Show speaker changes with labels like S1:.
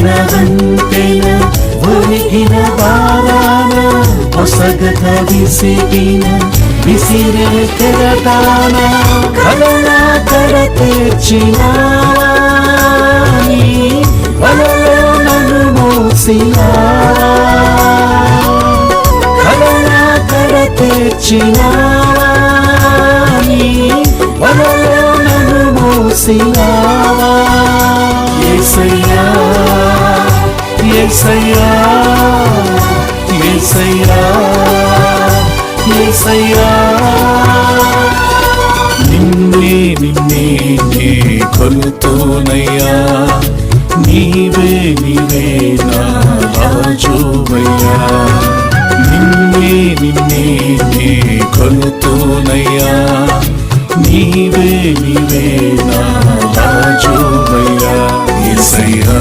S1: వెంటెన ఒరిగిన బారాన పొసగత విసిరే కెరటాన కలల కర తెచ్చినా వలలో నన్ను మోసినా కలల కర తెచ్చినా వలలో నన్ను మోసినా యేసయ్యా యేసయ్యా యేసయ్యా యేసయ్యా నిన్నే నిన్నే నే కొలుతూనయ్యా నీవే నా రాజువయ్యా నిన్నే నిన్నే నే కొలుతూనయ్యా నీవే నా రాజువయ్యా యేసయ్యా